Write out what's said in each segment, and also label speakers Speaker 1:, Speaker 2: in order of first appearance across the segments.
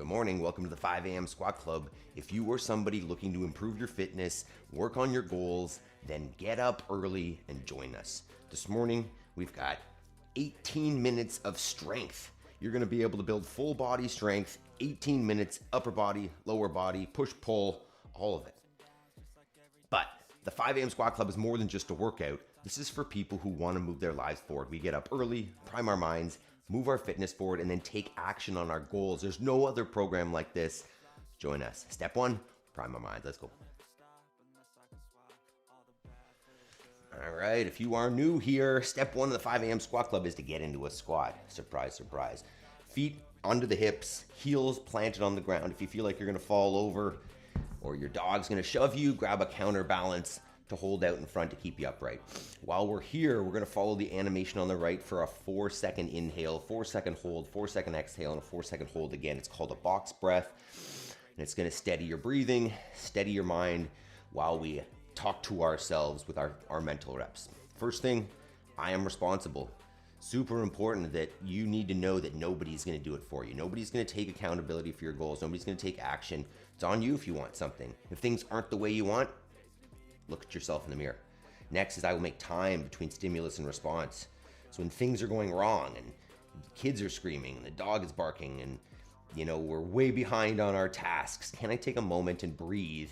Speaker 1: Good morning, welcome to the 5 a.m. Squat Club. If you are somebody looking to improve your fitness, work on your goals, then get up early and join us. This morning, we've got 18 minutes of strength. You're gonna be able to build full body strength, 18 minutes, upper body, lower body, push, pull, all of it. But the 5 a.m. Squat Club is more than just a workout. This is for people who wanna move their lives forward. We get up early, prime our minds, move our fitness forward, and then take action on our goals. There's no other program like this. Join us. Step one, prime our minds. Let's go. All right, if you are new here, step one of the 5 a.m. Squat Club is to get into a squat. Surprise, surprise. Feet onto the hips, heels planted on the ground. If you feel like you're gonna fall over or your dog's gonna shove you, grab a counterbalance to hold out in front to keep you upright. While we're here, we're gonna follow the animation on the right for a 4-second inhale, 4-second hold, 4-second exhale, and a 4-second hold again. It's called a box breath, and it's gonna steady your breathing, steady your mind while we talk to ourselves with our mental reps. First thing, I am responsible. Super important that you need to know that nobody's gonna do it for you. Nobody's gonna take accountability for your goals. Nobody's gonna take action. It's on you if you want something. If things aren't the way you want, look at yourself in the mirror. Next is I will make time between stimulus and response. So when things are going wrong and kids are screaming and the dog is barking and we're way behind on our tasks, can I take a moment and breathe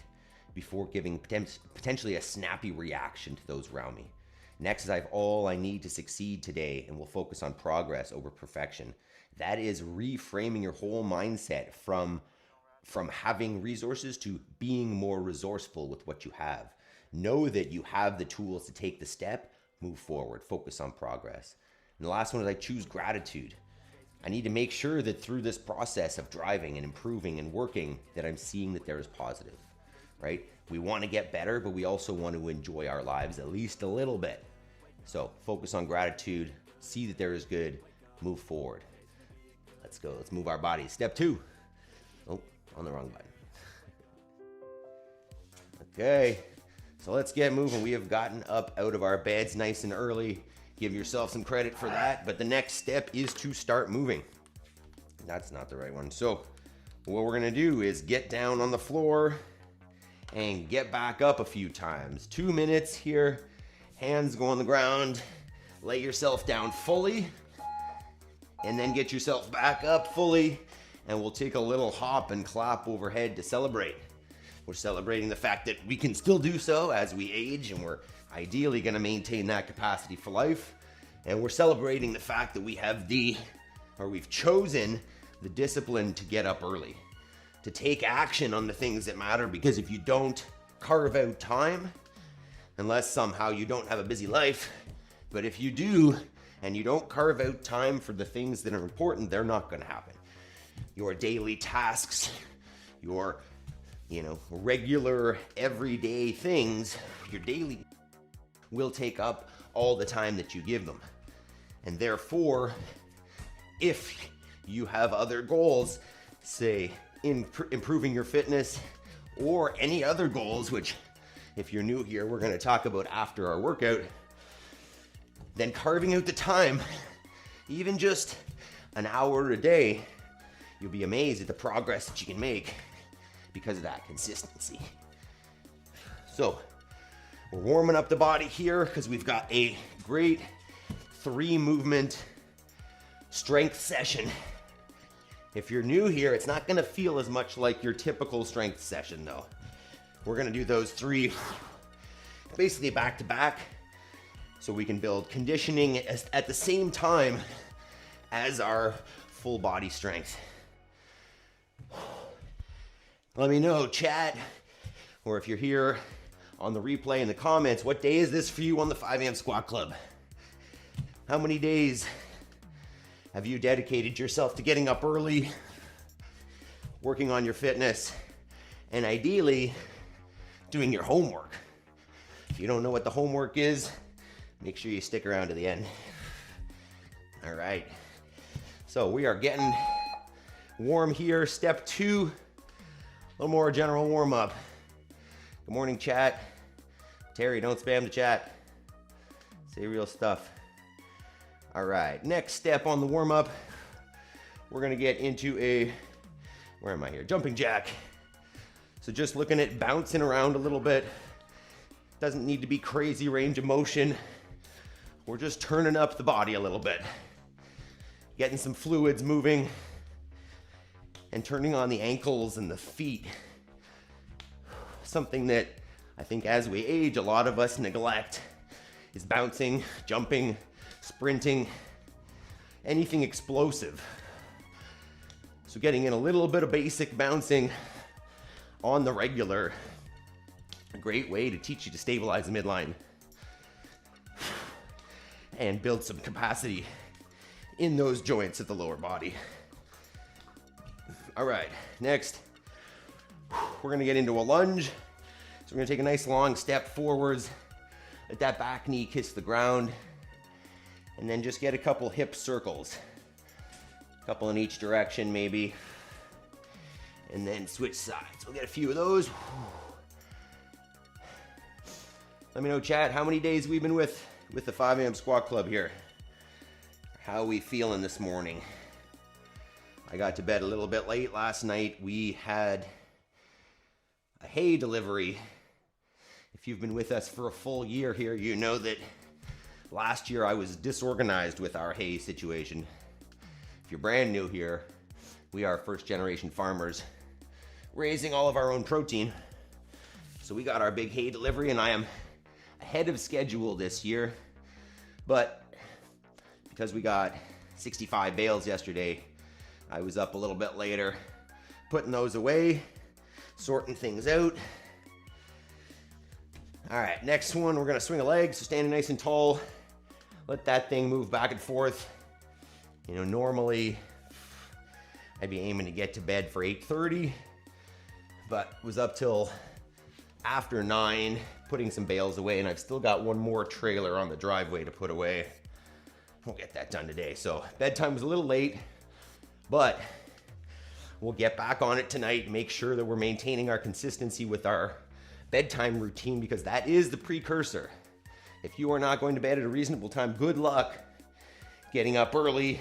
Speaker 1: before giving potentially a snappy reaction to those around me? Next is I have all I need to succeed today, and we'll focus on progress over perfection. That is reframing your whole mindset from having resources to being more resourceful with what you have. Know that you have the tools to take the step, move forward, focus on progress. And the last one is I choose gratitude. I need to make sure that through this process of driving and improving and working that I'm seeing that there is positive, right? We want to get better, but we also want to enjoy our lives at least a little bit. So focus on gratitude, see that there is good, move forward. Let's go, let's move our bodies. Step 2. Oh, on the wrong button. Okay. So let's get moving. We have gotten up out of our beds nice and early. Give yourself some credit for that. But the next step is to start moving. That's not the right one. So what we're gonna do is get down on the floor and get back up a few times. 2 minutes here. Hands go on the ground. Lay yourself down fully. And then get yourself back up fully. And we'll take a little hop and clap overhead to celebrate. We're celebrating the fact that we can still do so as we age, and we're ideally gonna maintain that capacity for life. And we're celebrating the fact that we've chosen the discipline to get up early, to take action on the things that matter, because if you don't carve out time, unless somehow you don't have a busy life, but if you do, and you don't carve out time for the things that are important, they're not gonna happen. Your daily tasks, your regular everyday things, your daily will take up all the time that you give them. And therefore, if you have other goals, say improving your fitness or any other goals, which if you're new here, we're gonna talk about after our workout, then carving out the time, even just an hour a day, you'll be amazed at the progress that you can make because of that consistency. So we're warming up the body here because we've got a great 3-movement strength session. If you're new here, it's not gonna feel as much like your typical strength session though. We're gonna do those 3 basically back to back so we can build conditioning at the same time as our full body strength. Let me know, chat, or if you're here on the replay in the comments, what day is this for you on the 5 a.m. Squat Club? How many days have you dedicated yourself to getting up early, working on your fitness, and ideally doing your homework? If you don't know what the homework is, make sure you stick around to the end. All right, so we are getting warm here. Step 2. A little more general warm up. Good morning, chat. Terry, don't spam the chat. Say real stuff. All right, next step on the warm up, we're gonna get into where am I here? Jumping jack. So just looking at bouncing around a little bit. Doesn't need to be crazy range of motion. We're just turning up the body a little bit. Getting some fluids moving and turning on the ankles and the feet. Something that I think as we age, a lot of us neglect is bouncing, jumping, sprinting, anything explosive. So getting in a little bit of basic bouncing on the regular, a great way to teach you to stabilize the midline and build some capacity in those joints of the lower body. All right, next, we're gonna get into a lunge. So we're gonna take a nice long step forwards, let that back knee kiss the ground, and then just get a couple hip circles. A couple in each direction maybe. And then switch sides. We'll get a few of those. Let me know, chat, how many days we've been with the 5 a.m. squat club here. How are we feeling this morning? I got to bed a little bit late last night. We had a hay delivery. If you've been with us for a full year here, you know that last year I was disorganized with our hay situation. If you're brand new here, we are first generation farmers raising all of our own protein. So we got our big hay delivery and I am ahead of schedule this year. But because we got 65 bales yesterday, I was up a little bit later, putting those away, sorting things out. All right, next one, we're gonna swing a leg, so standing nice and tall. Let that thing move back and forth. You know, normally I'd be aiming to get to bed for 8:30, but was up till after 9 putting some bales away, and I've still got one more trailer on the driveway to put away. We'll get that done today. So bedtime was a little late, but we'll get back on it tonight, make sure that we're maintaining our consistency with our bedtime routine, because that is the precursor. If you are not going to bed at a reasonable time, good luck getting up early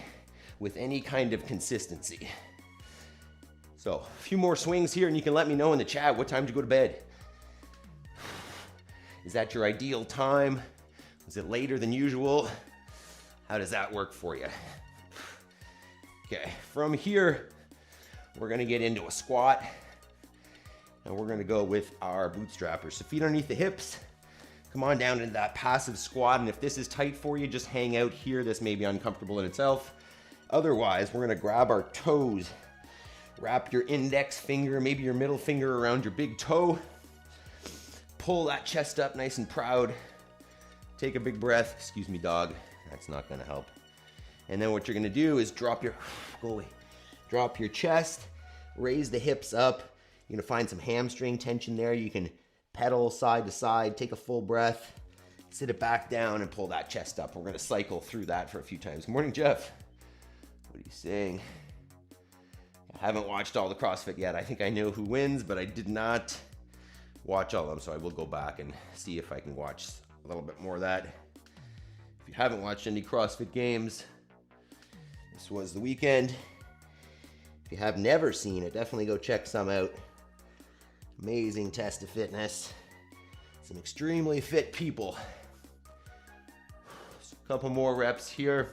Speaker 1: with any kind of consistency. So a few more swings here, and you can let me know in the chat what time to go to bed. Is that your ideal time? Is it later than usual? How does that work for you? Okay, from here, we're gonna get into a squat, and we're gonna go with our bootstrappers. So feet underneath the hips, come on down into that passive squat, and if this is tight for you, just hang out here. This may be uncomfortable in itself. Otherwise, we're gonna grab our toes, wrap your index finger, maybe your middle finger around your big toe, pull that chest up nice and proud, take a big breath. Excuse me, dog, that's not gonna help. And then what you're gonna do is drop your chest, raise the hips up. You're gonna find some hamstring tension there. You can pedal side to side, take a full breath, sit it back down and pull that chest up. We're gonna cycle through that for a few times. Good morning, Jeff. What are you saying? I haven't watched all the CrossFit yet. I think I know who wins, but I did not watch all of them, so I will go back and see if I can watch a little bit more of that. If you haven't watched any CrossFit games, this was the weekend. If you have never seen it, definitely go check some out. Amazing test of fitness. Some extremely fit people. So a couple more reps here.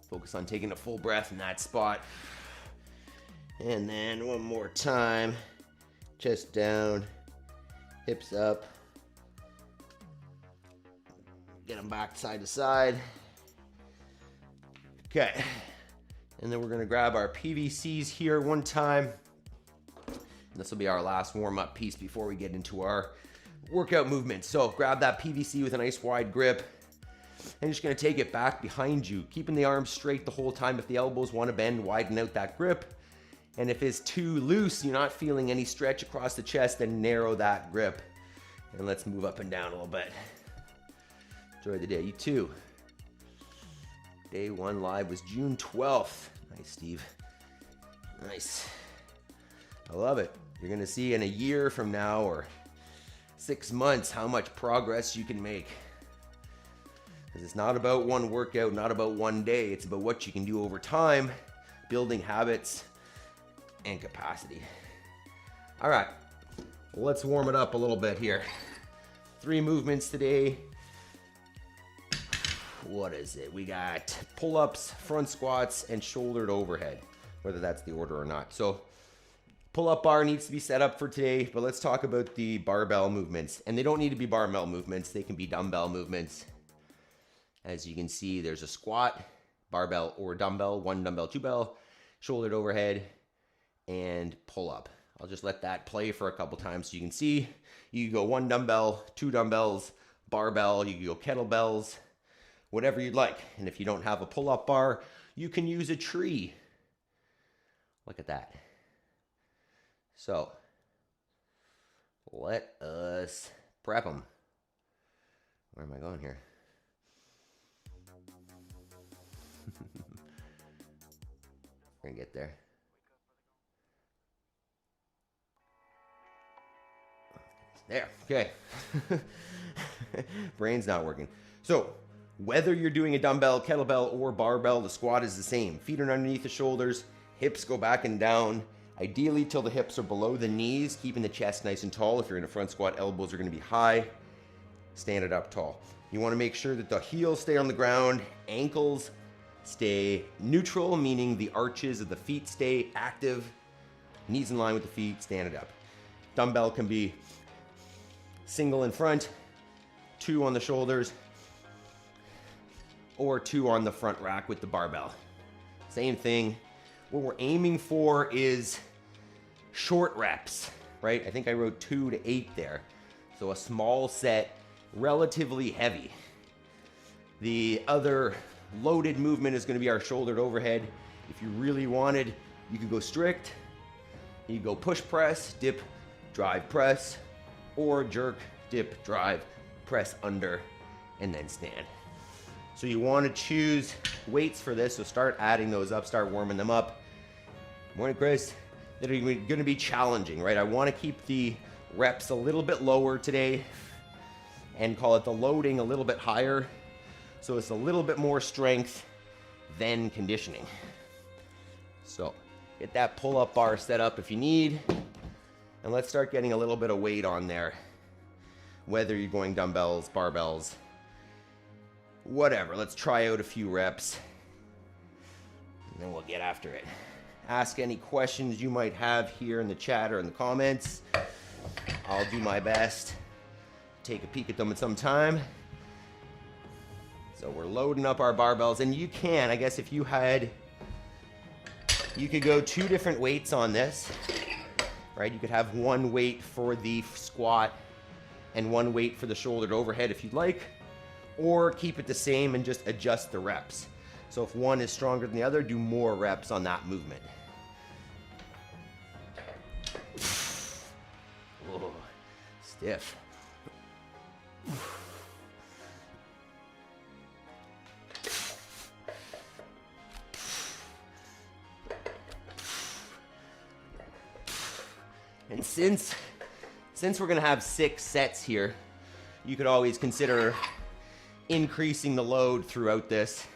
Speaker 1: Focus on taking a full breath in that spot. And then one more time. Chest down, hips up. Get them back side to side. Okay. And then we're gonna grab our PVCs here one time. This will be our last warm-up piece before we get into our workout movement. So grab that PVC with a nice wide grip. And you're just gonna take it back behind you, keeping the arms straight the whole time. If the elbows wanna bend, widen out that grip. And if it's too loose, you're not feeling any stretch across the chest, then narrow that grip. And let's move up and down a little bit. Enjoy the day, you too. Day 1 live was June 12th. Nice, Steve. Nice. I love it. You're gonna see in a year from now or 6 months how much progress you can make. Because it's not about one workout, not about one day. It's about what you can do over time building habits and capacity. All right, let's warm it up a little bit here. 3 movements today. What is it? We got pull-ups, front squats, and shouldered overhead, whether that's the order or not. So pull-up bar needs to be set up for today, but let's talk about the barbell movements. And they don't need to be barbell movements. They can be dumbbell movements. As you can see, there's a squat, barbell or dumbbell, 1 dumbbell, 2 bell, shouldered overhead, and pull-up. I'll just let that play for a couple times so you can see. You can go 1 dumbbell, 2 dumbbells, barbell, you can go kettlebells, whatever you'd like. And if you don't have a pull-up bar, you can use a tree. Look at that. So, let us prep them. Where am I going here? We're gonna get there. There, okay. Brain's not working. So, whether you're doing a dumbbell, kettlebell, or barbell, the squat is the same. Feet are underneath the shoulders, hips go back and down, ideally till the hips are below the knees, keeping the chest nice and tall. If you're in a front squat, elbows are gonna be high. Stand it up tall. You wanna make sure that the heels stay on the ground, ankles stay neutral, meaning the arches of the feet stay active, knees in line with the feet, stand it up. Dumbbell can be single in front, 2 on the shoulders, or 2 on the front rack with the barbell. Same thing. What we're aiming for is short reps, right? I think I wrote 2 to 8 there. So a small set, relatively heavy. The other loaded movement is going to be our shouldered overhead. If you really wanted, you could go strict. You could go push press, dip, drive press, or jerk, dip, drive, press under, and then stand. So you want to choose weights for this, so start adding those up, start warming them up. Morning, Chris. That are going to be challenging, right? I want to keep the reps a little bit lower today and call it the loading a little bit higher, so it's a little bit more strength than conditioning. So get that pull-up bar set up if you need. And let's start getting a little bit of weight on there. Whether you're going dumbbells, barbells, whatever. Let's try out a few reps. And then we'll get after it. Ask any questions you might have here in the chat or in the comments. I'll do my best. Take a peek at them at some time. So we're loading up our barbells. And you can, I guess if you had, you could go 2 different weights on this. Right, you could have 1 weight for the squat and 1 weight for the shouldered overhead if you'd like, or keep it the same and just adjust the reps. So if one is stronger than the other, do more reps on that movement. Whoa, stiff. And since we're gonna have 6 sets here, you could always consider increasing the load throughout this.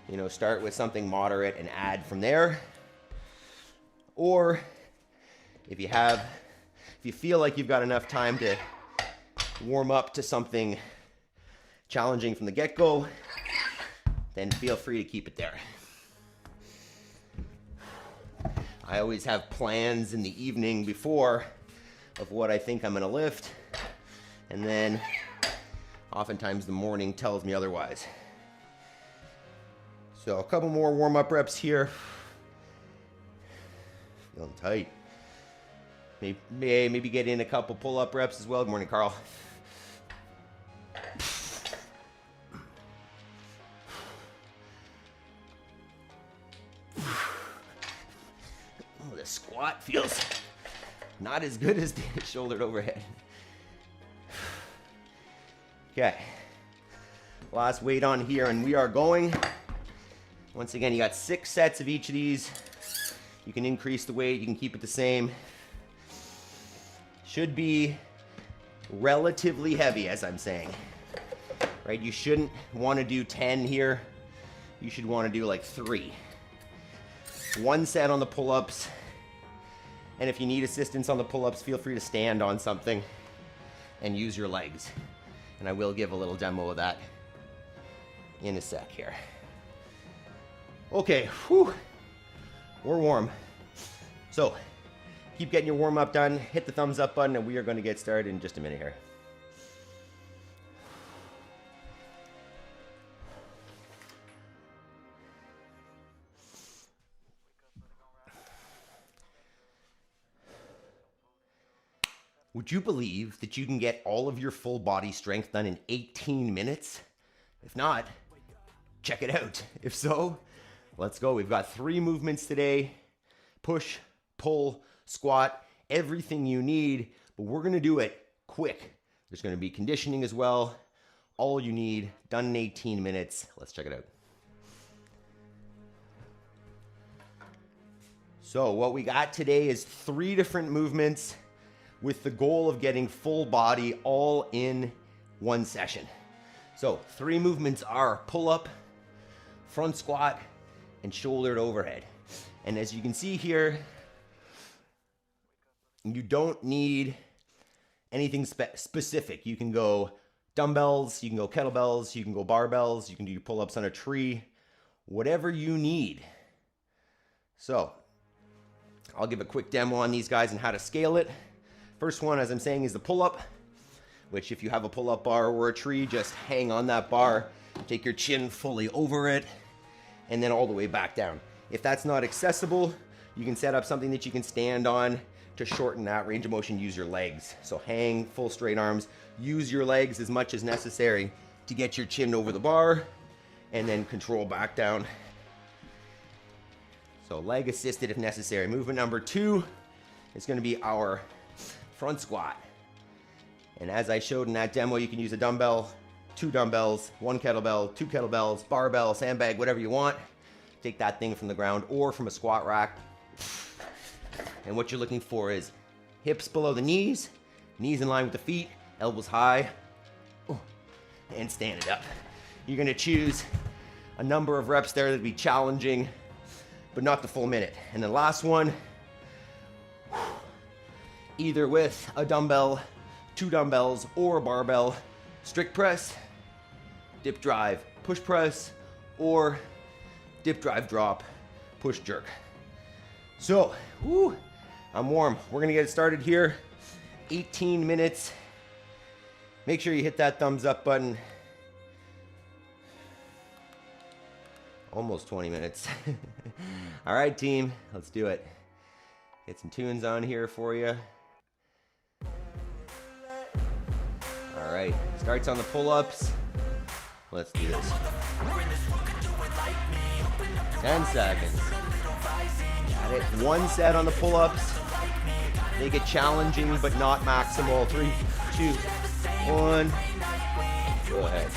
Speaker 1: You know, start with something moderate and add from there. Or if you feel like you've got enough time to warm up to something challenging from the get-go, then feel free to keep it there. I always have plans in the evening before of what I think I'm gonna lift, and then oftentimes the morning tells me otherwise. So a couple more warm-up reps here. Feeling tight. Maybe get in a couple pull-up reps as well. Good morning, Carl. The squat feels not as good as the shouldered overhead. Okay, last weight on here, and we are going. Once again, you got 6 sets of each of these. You can increase the weight, you can keep it the same. Should be relatively heavy, as I'm saying. Right, you shouldn't want to do 10 here. You should want to do like 3. 1 set on the pull-ups. And if you need assistance on the pull-ups, feel free to stand on something and use your legs. And I will give a little demo of that in a sec here. Okay, whew, we're warm. So keep getting your warm-up done, hit the thumbs up button, and we are going to get started in just a minute here. Would you believe that you can get all of your full body strength done in 18 minutes? If not, check it out. If so, let's go. We've got 3 movements today: push, pull, squat, everything you need, but we're gonna do it quick. There's gonna be conditioning as well. All you need, done in 18 minutes. Let's check it out. So what we got today is 3 different movements with the goal of getting full body all in one session. So 3 movements are pull-up, front squat, and shouldered overhead. And as you can see here, you don't need anything specific. You can go dumbbells, you can go kettlebells, you can go barbells, you can do your pull-ups on a tree, whatever you need. So I'll give a quick demo on these guys and how to scale it. First one, as I'm saying, is the pull-up, which if you have a pull-up bar or a tree, just hang on that bar, take your chin fully over it, and then all the way back down. If that's not accessible, you can set up something that you can stand on to shorten that range of motion. Use your legs. So hang, full straight arms, use your legs as much as necessary to get your chin over the bar, and then control back down. So leg assisted if necessary. Movement number 2 is going to be our front squat. And as I showed in that demo, you can use a dumbbell, 2 dumbbells, 1 kettlebell, 2 kettlebells, barbell, sandbag, whatever you want. Take that thing from the ground or from a squat rack. And what you're looking for is hips below the knees, knees in line with the feet, elbows high, and stand it up. You're gonna choose a number of reps there that'd be challenging, but not the full minute. And the last one, either with a dumbbell, 2 dumbbells, or a barbell, strict press, dip drive, push press, or dip drive drop, push jerk. So, I'm warm. We're gonna get started here. 18 minutes. Make sure you hit that thumbs up button. Almost 20 minutes. All right, team, let's do it. Get some tunes on here for you. All right, starts on the pull-ups. Let's do this. 10 seconds. Got it. 1 set on the pull-ups. Make it challenging, but not maximal. 3, 2, 1. Go ahead.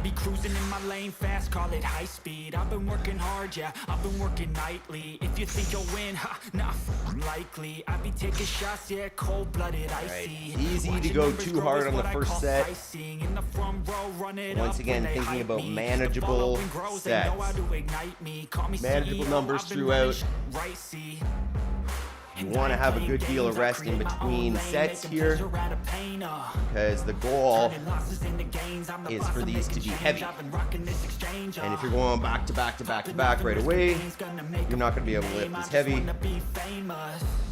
Speaker 2: Be cruising in my lane fast, call it high speed. I've been working hard, yeah, I've been working nightly. If you think you'll win, not likely. I be taking shots, yeah, cold-blooded, icy.
Speaker 1: Right. Easy to go too hard on the first set. Once again, thinking about manageable sets. Manageable numbers throughout. You want to have a good deal of rest in between sets here, because the goal is for these to be heavy. And if you're going back to back to back to back right away, you're not going to be able to lift as heavy.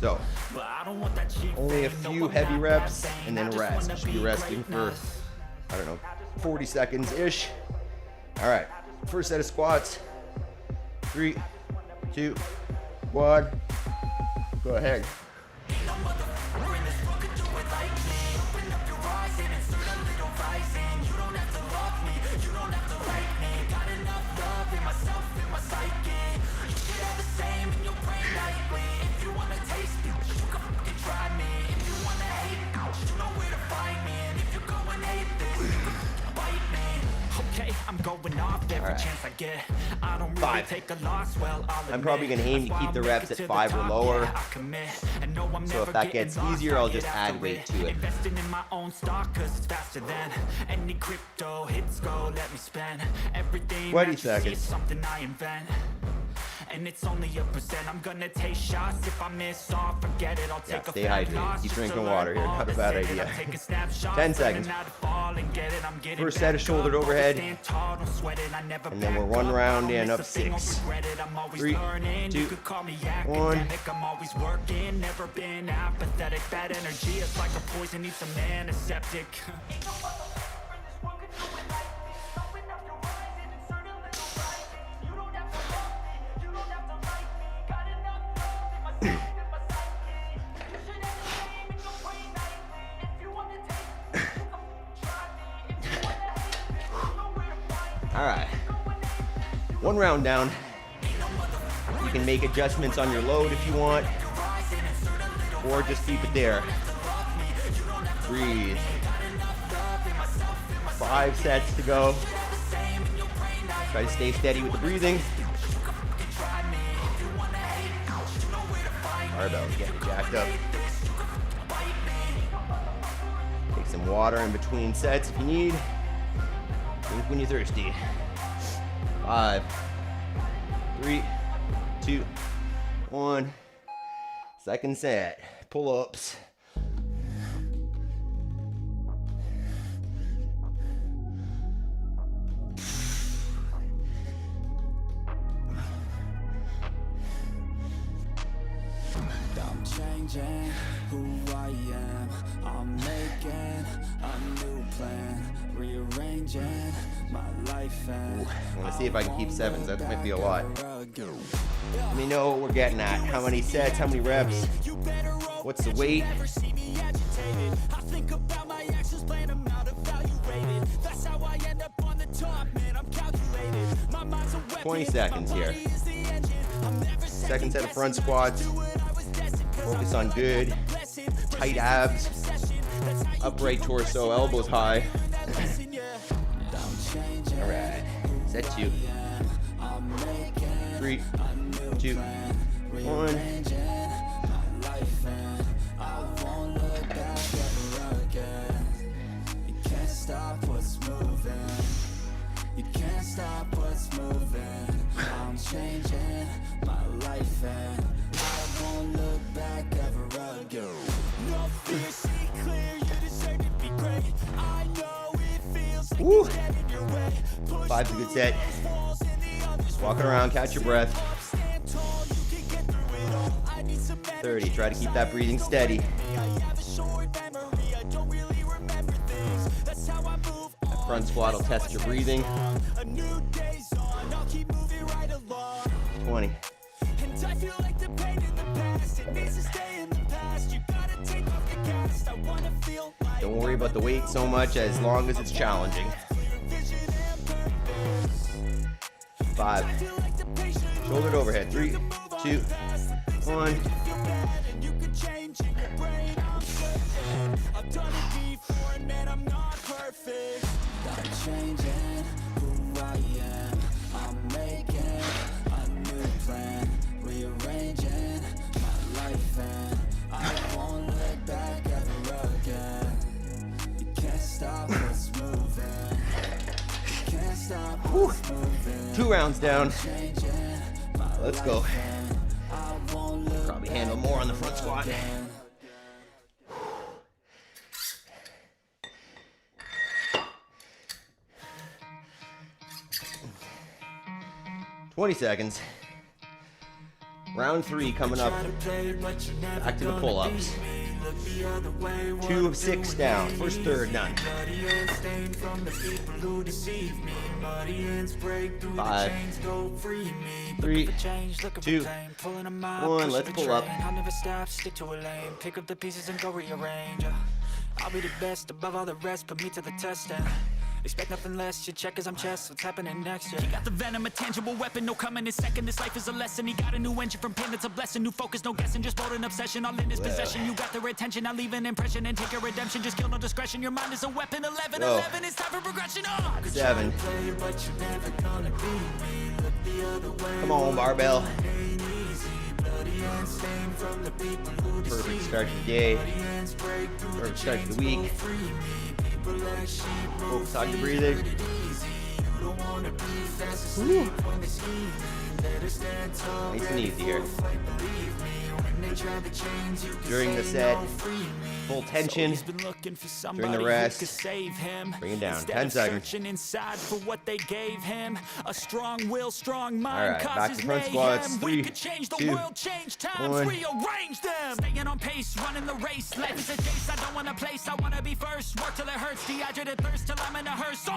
Speaker 1: So, only a few heavy reps and then rest. You should be resting for, I don't know, 40 seconds-ish. All right, first set of squats. 3, 2, 1. Go ahead.
Speaker 2: I'm going off every chance I get. I don't really
Speaker 1: 5.
Speaker 2: take a loss, well,
Speaker 1: I'm probably going to aim to keep the reps at 5 or lower. So if that gets easier, I'll just add weight to it.
Speaker 2: Investing in my own stock, cause it's faster than any crypto hits go. Let me spend everything
Speaker 1: 20
Speaker 2: that you see is
Speaker 1: seconds.
Speaker 2: something I invent. And it's only a percent. I'm gonna take shots. If I miss off, forget it. I'll take a
Speaker 1: stay
Speaker 2: fat
Speaker 1: hydrated.
Speaker 2: loss
Speaker 1: Keep
Speaker 2: just
Speaker 1: drinking
Speaker 2: to
Speaker 1: water
Speaker 2: learn
Speaker 1: here.
Speaker 2: all
Speaker 1: Not a
Speaker 2: the
Speaker 1: bad
Speaker 2: same.
Speaker 1: idea.
Speaker 2: I'm taking snapshots,
Speaker 1: 10 seconds.
Speaker 2: learning how to fall and get it. I'm getting
Speaker 1: First set of
Speaker 2: back
Speaker 1: shouldered
Speaker 2: up.
Speaker 1: overhead.
Speaker 2: Stand tall, don't sweat it. I never
Speaker 1: And then we're
Speaker 2: back
Speaker 1: 1
Speaker 2: up.
Speaker 1: round
Speaker 2: I don't
Speaker 1: in,
Speaker 2: miss
Speaker 1: up
Speaker 2: a thing, I'll
Speaker 1: 6.
Speaker 2: regret it. I'm always
Speaker 1: 3,
Speaker 2: learning.
Speaker 1: 2,
Speaker 2: You could call me
Speaker 1: 1.
Speaker 2: academic. I'm always working. Never been apathetic. Bad energy is like a poison. Need some antiseptic.
Speaker 1: All right. 1 round down. You can make adjustments on your load if you want, or just keep it there. Breathe. 5 sets to go. Try to stay steady with the breathing. Barbell's getting jacked up. Take some water in between sets if you need. Drink when you're thirsty. 5, 3, 2, 1. Second set. Pull-ups.
Speaker 2: I'm changing who I am. I'm making a new plan, rearranging my life and
Speaker 1: I want to see if I can keep 7s. That might be a lot. Let me know what we're getting at. How many sets? How many reps? What's the weight?
Speaker 2: I think about my actions, plan them out, evaluated. That's how I end up on the top, man. I'm calculated. My mind's a weapon.
Speaker 1: 20 seconds here. Second set of front squats. Focus on good, tight abs, upright torso, elbows high. All right, set 2. 3, 2, 1.
Speaker 2: You can't stop what's moving. You can't stop what's moving. I'm changing my life and I won't look back ever again. No fear, see clear, you deserve to be great. I know it feels like
Speaker 1: Woo.
Speaker 2: it's dead in your way.
Speaker 1: 5's a good set. Walking around, catch your breath. 30, try to keep that breathing steady. That front squat will test your breathing. 20. Don't worry about the weight so much as long as it's challenging. 5. Shouldered overhead. 3, 2, 1.
Speaker 2: I've done it before and man, I'm not perfect. I'm changing who I am. I'm making a new plan, rearranging my life and I won't look back ever again. You can't stop what's moving. You can't stop what's moving.
Speaker 1: 2 rounds down.
Speaker 2: Changing my
Speaker 1: Let's go.
Speaker 2: life and I won't look
Speaker 1: Probably handle more on the front squat.
Speaker 2: again.
Speaker 1: 20 seconds. Round 3 coming up. Back to the pull-ups. 2 of 6 down. First third done. 5, 3, 2, 1. Let's pull up.
Speaker 2: I'll never stop, stick to a lane. Pick up the pieces and go rearrange. I'll be the best above all the rest, put me to the test and Expect nothing less, your check as I'm chess, what's happening next? Yeah. He got the venom, a tangible weapon, no coming in second. This life is a lesson, he got a new engine from pain, that's a blessing. New focus, no guessing, just bold and obsession, all in his possession. You got their attention, I'll leave an impression and take your redemption. Just kill no discretion, your mind is a weapon. 11, 11, it's time for progression.
Speaker 1: 7. Come on, barbell. Perfect start to the day. Perfect start to the week. Focus on your breathing. Woo. Nice and easy here. During the set, full tension. During the rest, bring it down. 10 seconds.
Speaker 2: A strong will, strong mind.
Speaker 1: All right, back to front squats. 3, 2, 1.
Speaker 2: Staying on pace, running the race. Life is a chase, I don't want a place. I want to be first. Work till it hurts, dehydrated thirst till I'm in a hearse.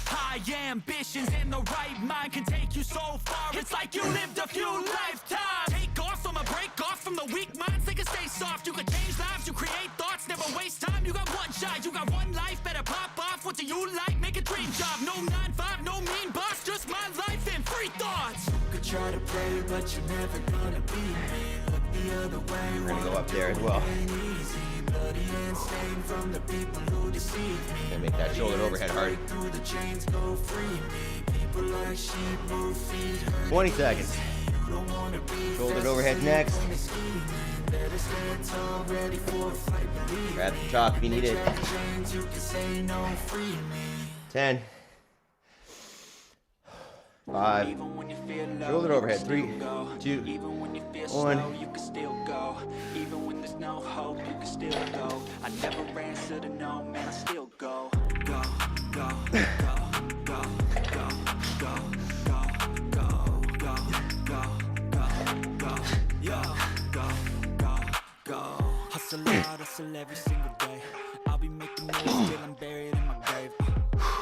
Speaker 2: High ambitions and the right mind can take you so far. It's like you lived a few lifetimes. Take off from a break off from the weak minds. They can stay soft. You can change lives. You create thoughts. Never waste time. You got one shot. You got one life. Better pop off. What do you like? Make a dream job. No 9-5. No mean boss. Just my life and free thoughts. You could try to play, but you're never gonna be me. Look the other way.
Speaker 1: We're gonna go up there as well. Gonna make that shoulder overhead hard. 20 seconds. Shoulder overhead next. Grab the chalk if you need it. 10. 5. Shoulder overhead. 3, 2, 1.
Speaker 2: Even when there's no hope, you can still go. I never answer to no, man, I still go. Go, go, go, go, go, go, go, go, go, go, go, go, go, go. Hustle out, hustle every single day. I'll be making moves till I'm buried in my grave.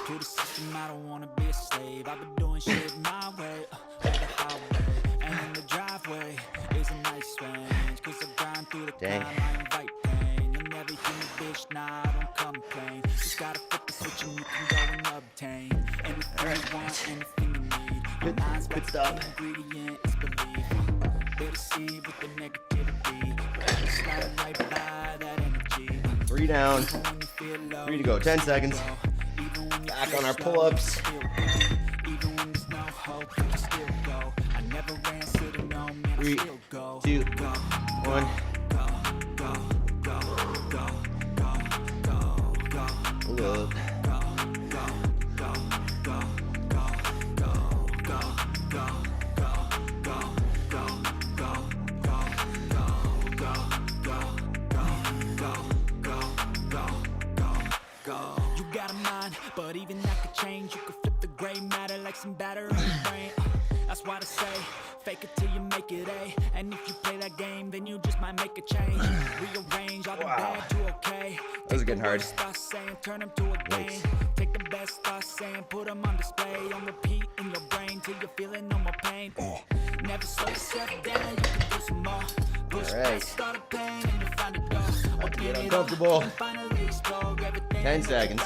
Speaker 2: To the system, I don't wanna be a slave. I've been doing shit my way, over the highway. And in the driveway is a nice range. Cause I grind through the
Speaker 1: Dang.
Speaker 2: climb, I invite pain. You'll never hear me, bitch, nah, I don't complain. Just gotta flip the switch and you can go and obtain anything you want, anything you need.
Speaker 1: Good stuff.
Speaker 2: Ingredient is belief. They deceive with the negativity. Slide right by that energy.
Speaker 1: 3 down. 3 to go. 10 seconds. Back on our pull-ups.
Speaker 2: Even when there's no hope, you can still go. I never answer to no, man, I
Speaker 1: 3,
Speaker 2: still go.
Speaker 1: 2, 1. Pull up.
Speaker 2: You got a mind, but even that could change. You could flip the gray matter like some batter in your brain. That's why they say, fake it till you make it A. And if you play that game, then you just might make a change. Rearrange all the bad to okay.
Speaker 1: That was getting hard.
Speaker 2: Saying, turn them to a game. Take the best thoughts saying, put them on display. On repeat in your brain till you're feeling no more pain. Never slow yourself down, you can do some more. Push past, start a pain and you find a door.
Speaker 1: About to get uncomfortable. 10 seconds.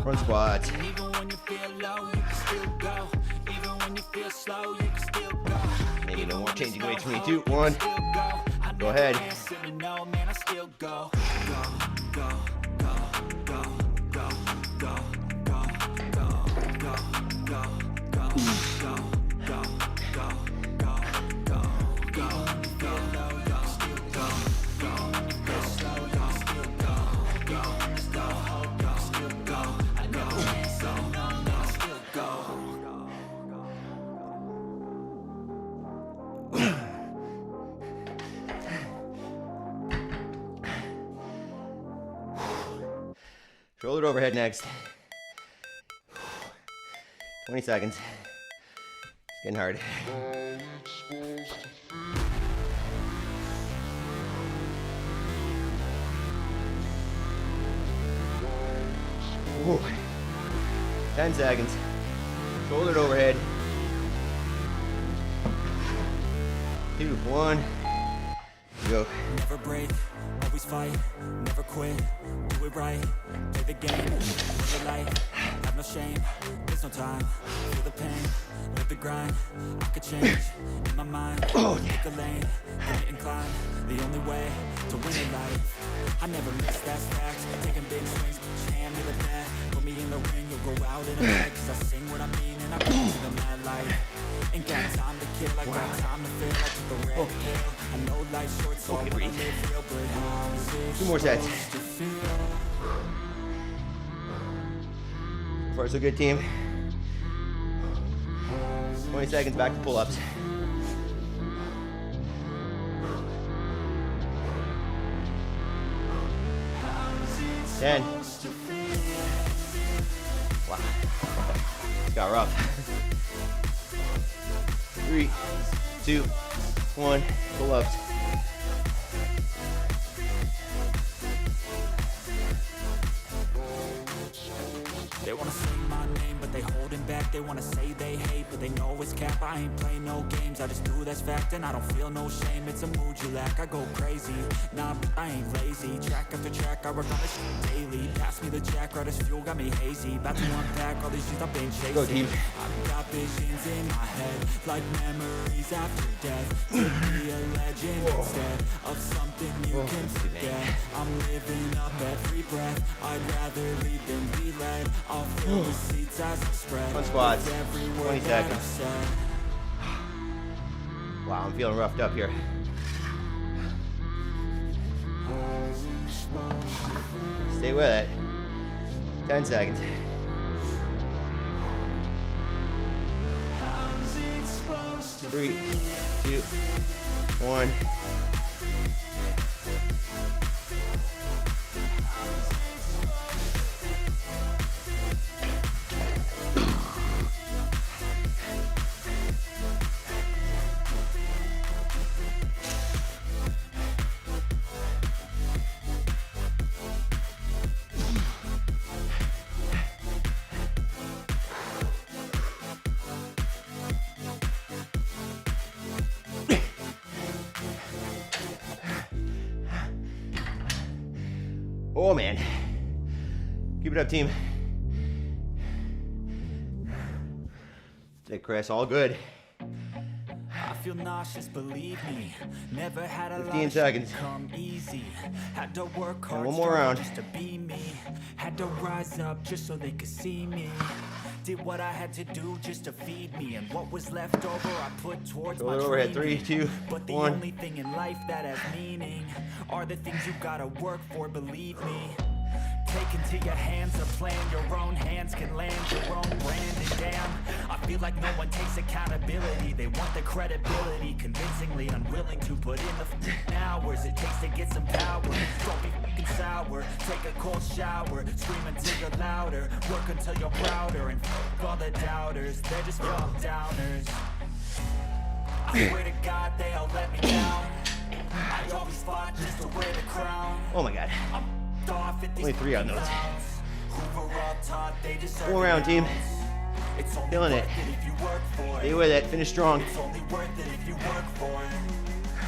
Speaker 1: Front squats.
Speaker 2: Even when you feel low, you can still go. Even when you feel slow, you can still go.
Speaker 1: Maybe no more changing weights for me. 2, 1. Go ahead.
Speaker 2: No, man, I still go. Go, go, go, go, go, go, go, go, go, go, go, go, go, go, go, go, go. When you feel low, you can still go. Go when you feel slow, you can still go. Go when there's no hope, you can still go. I never answer to no, man, I still go.
Speaker 1: Shoulder overhead next. 20 seconds. It's getting hard. Whew. 10 seconds. Shoulder overhead. 2, 1. Go.
Speaker 2: Never break, always fight, never quit, do it right, play the game, never life, have no shame, there's no time. Feel the pain, live the grind. I could change in my mind. Pick a lane, hit it and climb. The only way to win in life. I never miss, that's facts. Taking big swings, hand me the bat. Put me in the ring, you'll go out in a bag. Cause I sing what I mean and I bring to the mad light. Ain't got time to kill, I got time to feel. I took the red pill. I know life's short, so I wanna live real. But how is it
Speaker 1: 2 more sets.
Speaker 2: supposed to feel?
Speaker 1: So far so good, team. 20 seconds back to pull-ups. Ten. Wow. It's got rough. 3, 2, 1. Pull-ups.
Speaker 2: They wanna say my name, but they holding back. They wanna say they hate, but they know it's cap. I ain't play no games, I just do that's fact. And I don't feel no shame, it's a mood you lack. I go crazy, nah, but I ain't lazy. Track after track, I work on this shit daily. Pass me the jack, right as fuel, got me hazy. About to unpack all these shit I've been chasing.
Speaker 1: Go, team.
Speaker 2: I've got visions in my head, like memories after death. To be a legend instead of something you can forget. I'm living up every breath, I'd rather lead than be led. I'll fill the seats as I spread.
Speaker 1: Fun squats. 20 seconds. Wow, I'm feeling roughed up here. Stay with it. 10 seconds. 3, 2, 1. Oh man, keep it up, team. Hey Chris, all good.
Speaker 2: I feel nauseous, believe me. Never had a
Speaker 1: 15
Speaker 2: lot
Speaker 1: seconds.
Speaker 2: come easy. Had to work hard
Speaker 1: one more round.
Speaker 2: just to be me. Had to rise up just so they could see me. Did what I had to do just to feed me, and what was left over I put towards my
Speaker 1: overhead.
Speaker 2: dreaming.
Speaker 1: 3, 2,
Speaker 2: But the
Speaker 1: 1.
Speaker 2: only thing in life that has meaning are the things you gotta work for, believe me. Take into your hands a plan, your own hands can land your own brand. And damn, I feel like no one takes accountability. They want the credibility, convincingly unwilling to put in the hours it takes to get some power. Don't be fucking sour, take a cold shower, scream until you're louder, work until you're prouder, and all the doubters, they're just all downers. I swear to God they all let me down. I always fought just to wear the crown.
Speaker 1: Oh my god. Only 3 on those. 4 round, team. Feeling it. Stay with it. Finish strong.
Speaker 2: It's only worth it if you work for it.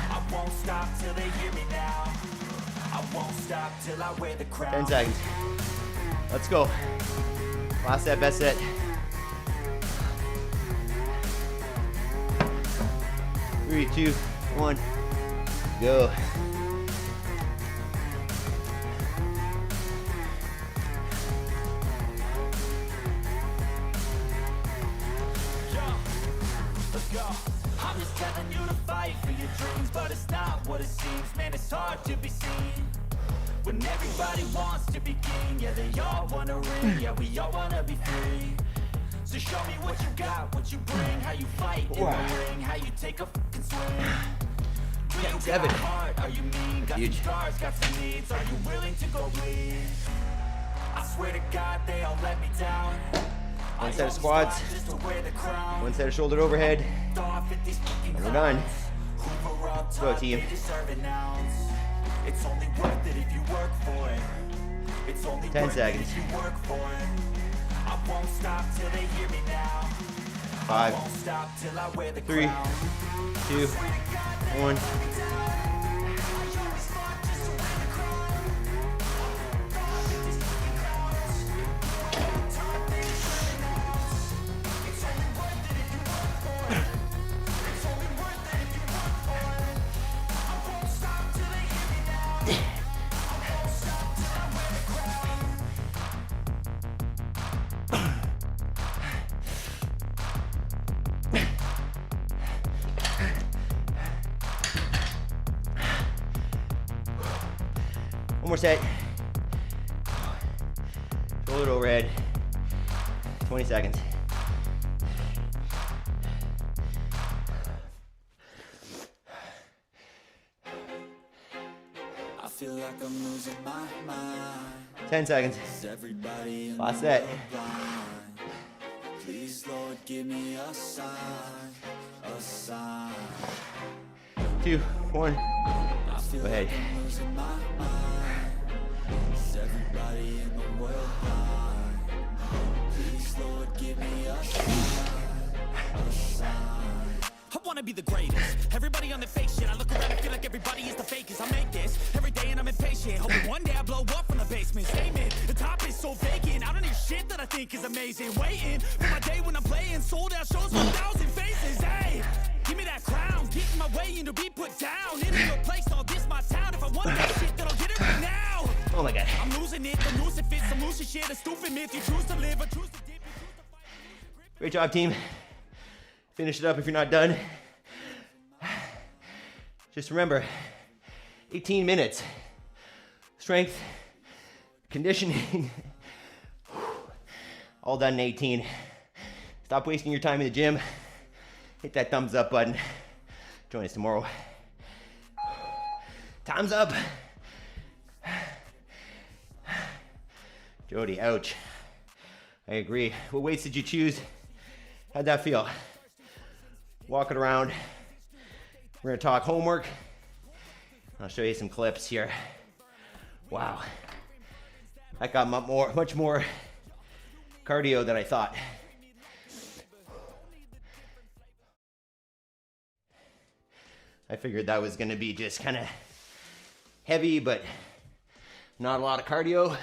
Speaker 2: I won't stop till they hear me now. I won't stop till I wear the crown.
Speaker 1: 10 seconds. Let's go. Last set, best set. 3, 2, 1. Go.
Speaker 2: I'm just telling you to fight for your dreams, but it's not what it seems. Man, it's hard to be seen when everybody wants to be king. Yeah, they all wanna ring. Yeah, we all wanna be free. So show me what you got, what you bring, how you fight in the ring, how you take a fucking swing. Do you got a heart? Are you mean? Got some scars, got some needs. Are you willing to go bleed? I swear to God, they all let me down.
Speaker 1: 1 set of squats, 1 set of shoulder overhead, and we're done. Let's go, team.
Speaker 2: It's only worth it if you work for it. It's only
Speaker 1: 10 seconds.
Speaker 2: If you work for it. I won't stop till they hear me now.
Speaker 1: 5,
Speaker 2: I won't stop till I wear the
Speaker 1: 3,
Speaker 2: crown.
Speaker 1: 2, 1. One more set. Shoulder overhead. 20 seconds.
Speaker 2: I feel like I'm losing my mind.
Speaker 1: 10 seconds. Last set.
Speaker 2: Please, Lord, give me a sign, a sign.
Speaker 1: 2, 1. Go ahead.
Speaker 2: I'm losing my mind. Is everybody in the world blind? Please, Lord, give me a sign, a sign. I wanna be the greatest. Everybody on the fake shit. I look around and feel like everybody is the fakest. I make this every day and I'm impatient. Hoping one day I blow up from the basement. Statement, the top is so vacant. I don't hear shit that I think is amazing. Waiting for my day when I'm playing sold out shows with 1,000 faces. Hey, give me that crown. Get in my way and to be put down. In a place, all this my town. If I want that shit, then I'll get it right now.
Speaker 1: Oh my God.
Speaker 2: I'm losing it. The noose it fits. I'm losing shit. A stupid myth. You choose to live or choose to dip.
Speaker 1: Great job, team. Finish it up if you're not done. Just remember, 18 minutes. Strength, conditioning, all done in 18. Stop wasting your time in the gym. Hit that thumbs up button. Join us tomorrow. Time's up. Jody, ouch. I agree. What weights did you choose? How'd that feel? Walk it around. We're gonna talk homework. I'll show you some clips here. Wow. That got much more cardio than I thought. I figured that was gonna be just kind of heavy, but not a lot of cardio.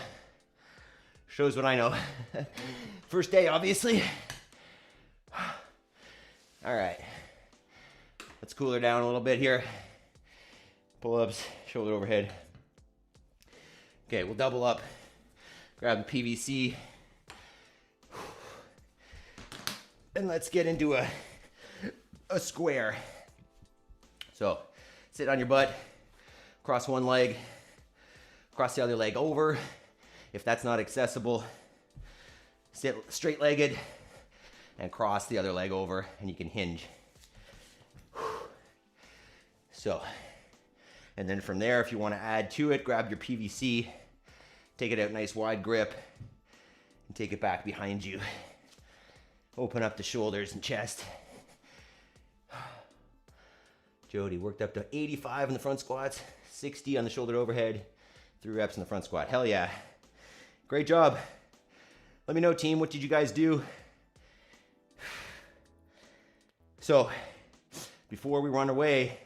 Speaker 1: Shows what I know. First day, obviously. All right. Let's cool her down a little bit here. Pull-ups, shoulder overhead. Okay, we'll double up. Grab the PVC. And let's get into a square. So, sit on your butt, cross one leg, cross the other leg over. If that's not accessible, sit straight-legged and cross the other leg over, and you can hinge. So, and then from there, if you want to add to it, grab your PVC, take it out nice wide grip, and take it back behind you. Open up the shoulders and chest. Jody worked up to 85 in the front squats, 60 on the shoulder overhead, 3 reps in the front squat. Hell yeah. Great job. Let me know, team, what did you guys do? So, before we run away,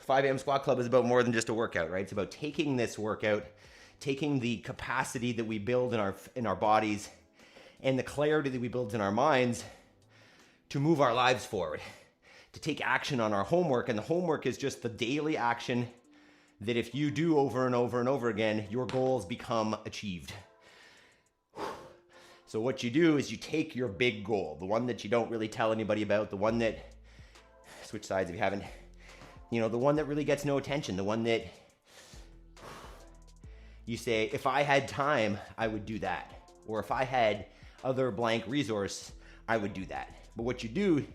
Speaker 1: 5 a.m. Squat Club is about more than just a workout, right? It's about taking this workout, taking the capacity that we build in our bodies and the clarity that we build in our minds to move our lives forward, to take action on our homework. And the homework is just the daily action that if you do over and over and over again, your goals become achieved. So what you do is you take your big goal, the one that you don't really tell anybody about, the one that, switch sides if you haven't, the one that really gets no attention, the one that you say, if I had time, I would do that. Or if I had other blank resource, I would do that. But what you do,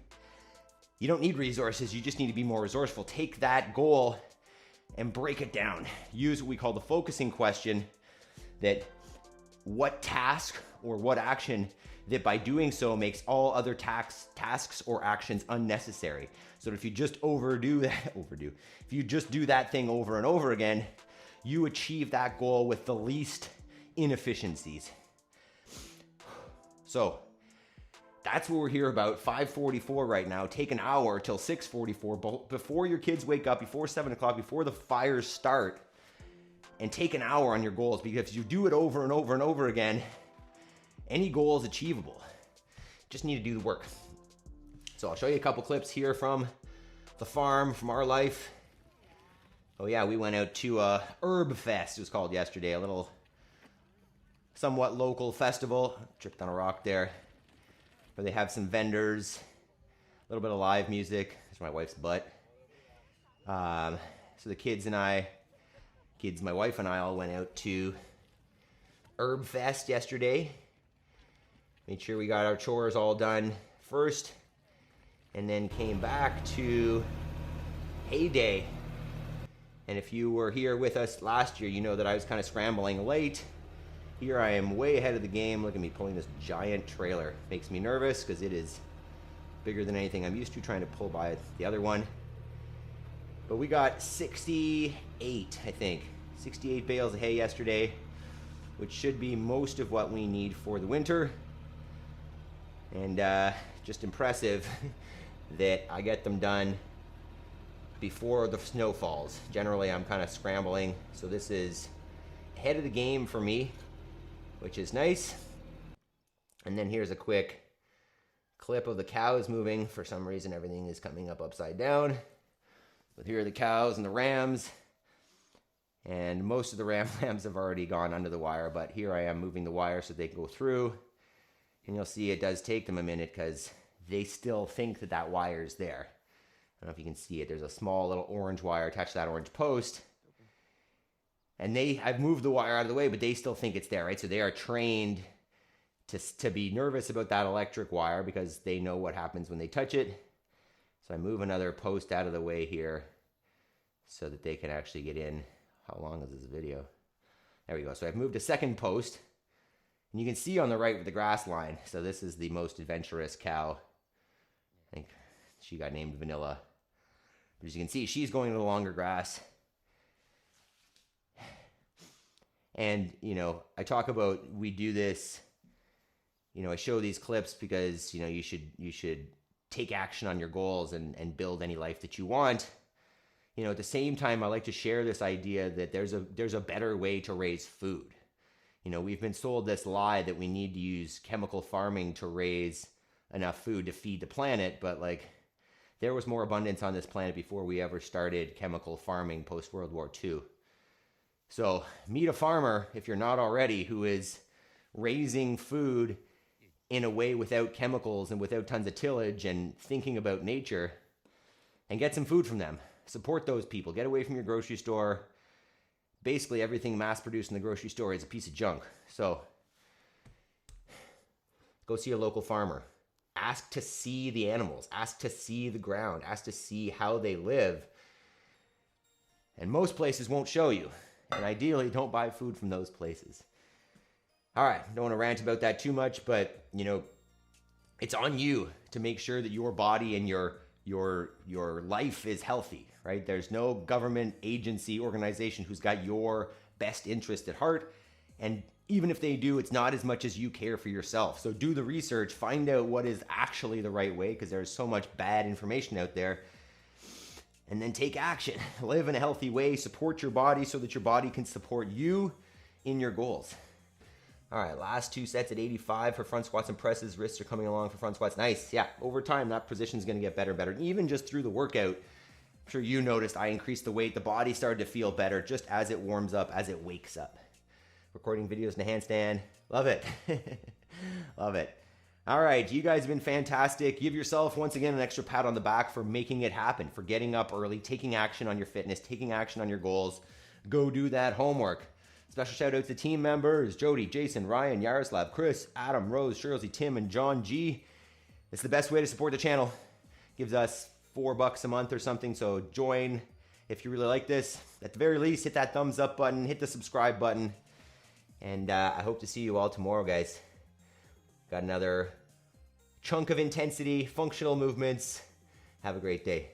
Speaker 1: you don't need resources, you just need to be more resourceful. Take that goal and break it down. Use what we call the focusing question, that what task or what action that by doing so makes all other tasks or actions unnecessary. So if you just if you just do that thing over and over again, you achieve that goal with the least inefficiencies. So that's what we're here about. 5:44 right now. Take an hour till 6:44 before your kids wake up, before 7 o'clock, before the fires start, and take an hour on your goals, because if you do it over and over and over again, any goal is achievable. Just need to do the work. So I'll show you a couple clips here from the farm, from our life. Oh yeah, we went out to Herbfest, it was called yesterday, a little somewhat local festival. Tripped on a rock there, where they have some vendors, a little bit of live music. There's my wife's butt. So the kids and I kids, my wife and I all went out to Herbfest yesterday. Made sure we got our chores all done first, and then came back to Heyday. And if you were here with us last year, you know that I was kind of scrambling late. Here I am way ahead of the game. Look at me pulling this giant trailer. Makes me nervous because it is bigger than anything I'm used to trying to pull by the other one. But we got 68, I think. 68 bales of hay yesterday, which should be most of what we need for the winter. And just impressive that I get them done before the snow falls. Generally, I'm kind of scrambling, so this is ahead of the game for me, which is nice. And then here's a quick clip of the cows moving. For some reason, everything is coming up upside down. But here are the cows and the rams. And most of the ram lambs have already gone under the wire, but here I am moving the wire so they can go through. And you'll see it does take them a minute because they still think that that wire is there. I don't know if you can see it. There's a small little orange wire attached to that orange post. And I've moved the wire out of the way, but they still think it's there, right? So they are trained to be nervous about that electric wire because they know what happens when they touch it. So I move another post out of the way here so that they can actually get in. How long is this video? There we go. So I've moved a second post. And you can see on the right with the grass line. So this is the most adventurous cow. I think she got named Vanilla. But as you can see, she's going to the longer grass. And, you know, I talk about, we do this, you know, I show these clips because, you know, you should take action on your goals and build any life that you want. You know, at the same time, I like to share this idea that there's a better way to raise food. You know, we've been sold this lie that we need to use chemical farming to raise enough food to feed the planet, but like there was more abundance on this planet before we ever started chemical farming post World War II. So meet a farmer, if you're not already, who is raising food in a way without chemicals and without tons of tillage and thinking about nature, and get some food from them. Support those people. Get away from your grocery store. Basically, everything mass-produced in the grocery store is a piece of junk. So go see a local farmer. Ask to see the animals. Ask to see the ground. Ask to see how they live. And most places won't show you. And ideally, don't buy food from those places. All right, don't want to rant about that too much, but, you know, it's on you to make sure that your body and your life is healthy, right? There's no government, agency, organization who's got your best interest at heart. And even if they do, it's not as much as you care for yourself. So do the research, find out what is actually the right way, because there's so much bad information out there. And then take action. Live in a healthy way. Support your body so that your body can support you in your goals. All right, last two sets at 85 for front squats and presses. Wrists are coming along for front squats. Nice. Yeah, over time, that position is going to get better and better. And even just through the workout, I'm sure you noticed I increased the weight. The body started to feel better just as it warms up, as it wakes up. Recording videos in a handstand. Love it. Love it. All right, you guys have been fantastic. Give yourself, once again, an extra pat on the back for making it happen, for getting up early, taking action on your fitness, taking action on your goals. Go do that homework. Special shout out to team members, Jody, Jason, Ryan, Yaroslav, Chris, Adam, Rose, Shirley, Tim, and John G. It's the best way to support the channel. Gives us $4 a month or something, so join if you really like this. At the very least, hit that thumbs up button, hit the subscribe button, and I hope to see you all tomorrow, guys. Got another chunk of intensity, functional movements. Have a great day.